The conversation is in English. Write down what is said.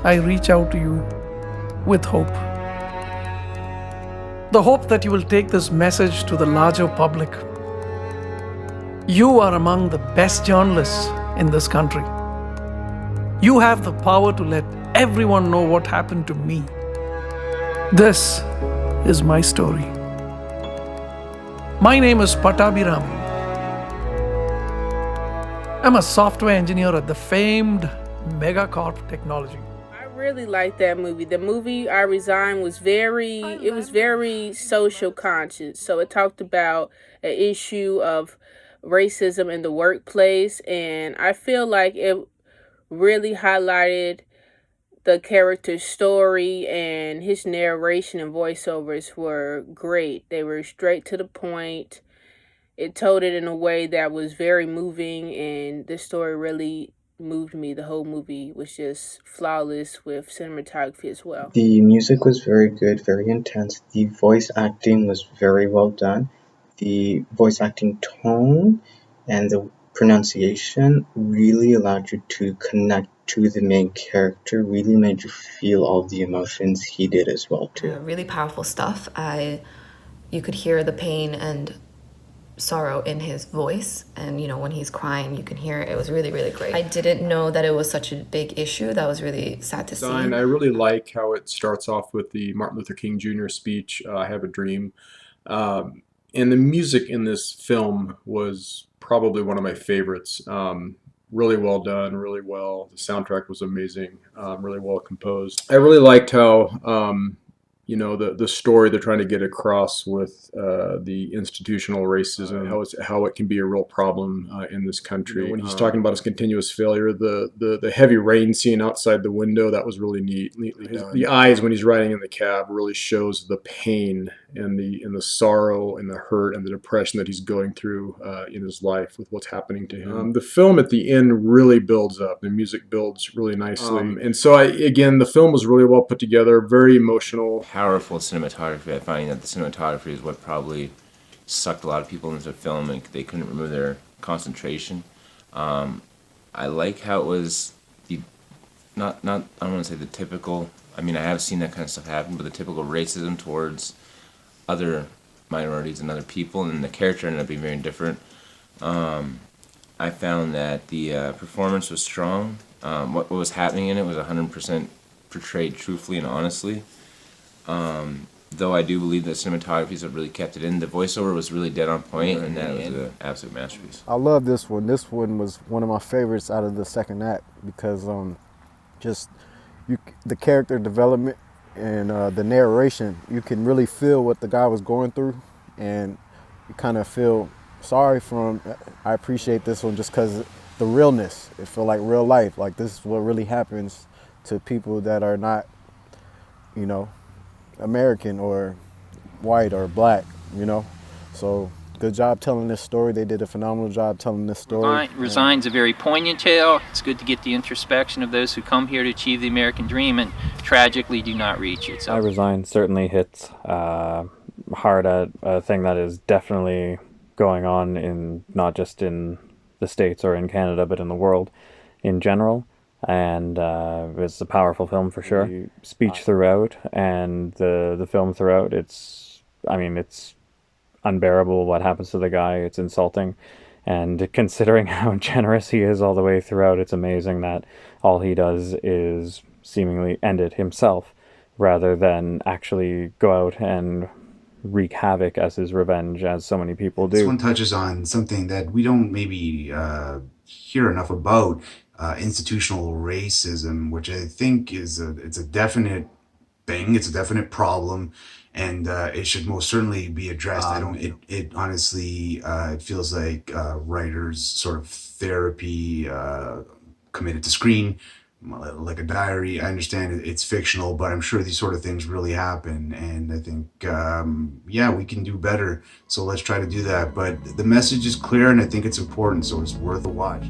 I reach out to you with hope. The hope that you will take this message to the larger public. You are among the best journalists in this country. You have the power to let everyone know what happened to me. This is my story. My name is Pattabhiram. I'm a software engineer at the famed Megacorp Technology. I really liked that movie. The movie I Resign was very social conscious. So it talked about an issue of racism in the workplace, and I feel like it really highlighted the character's story, and his narration and voiceovers were great. They were straight to the point. It told it in a way that was very moving, and this story really moved me. The whole movie was just flawless with cinematography as well. The music was very good, very intense. The voice acting was very well done. The voice acting tone and the pronunciation really allowed you to connect to the main character, really made you feel all the emotions he did as well too. Really powerful stuff. You could hear the pain and sorrow in his voice, and when he's crying you can hear it. It was really, really great. I didn't know that it was such a big issue. That was really sad to see. I really like how it starts off with the Martin Luther King Jr. speech, I Have a Dream. And the music in this film was probably one of my favorites. Really well done, really well. The soundtrack was amazing, really well composed. I really liked how the story they're trying to get across with the institutional racism, how it can be a real problem in this country. When he's talking about his continuous failure, the heavy rain scene outside the window, that was really neatly done. The eyes when he's riding in the cab really shows the pain and the sorrow and the hurt and the depression that he's going through in his life with what's happening to him. The film at the end really builds up. The music builds really nicely. And so again, the film was really well put together, very emotional. Powerful cinematography. I find that the cinematography is what probably sucked a lot of people into the film, and they couldn't remove their concentration. I like how it was not I don't want to say the typical. I mean, I have seen that kind of stuff happen, but the typical racism towards other minorities and other people, and the character ended up being very different. I found that the performance was strong. What was happening in it was 100% portrayed truthfully and honestly. Though I do believe that cinematographers have really kept it in. The voiceover was really dead on point, and that was an absolute masterpiece. I love this one. This one was one of my favorites out of the second act because the character development and the narration, you can really feel what the guy was going through, and you kind of feel sorry for him. I appreciate this one just because the realness. It felt like real life. Like this is what really happens to people that are not, American or white or black, So good job telling this story. They did a phenomenal job telling this story. Resign's a very poignant tale. It's good to get the introspection of those who come here to achieve the American dream and tragically do not reach it. I Resign certainly hits hard at a thing that is definitely going on in not just in the States or in Canada, but in the world in general. And it's a powerful film for sure. The speech throughout and the film throughout, it's unbearable what happens to the guy. It's insulting. And considering how generous he is all the way throughout, it's amazing that all he does is seemingly end it himself rather than actually go out and wreak havoc as his revenge, as so many people do. This one touches on something that we don't maybe hear enough about. Institutional racism, which I think it's a definite thing. It's a definite problem, and it should most certainly be addressed. It honestly, it feels like writers' sort of therapy committed to screen, like a diary. I understand it's fictional, but I'm sure these sort of things really happen, and I think we can do better. So let's try to do that. But the message is clear, and I think it's important, so it's worth a watch.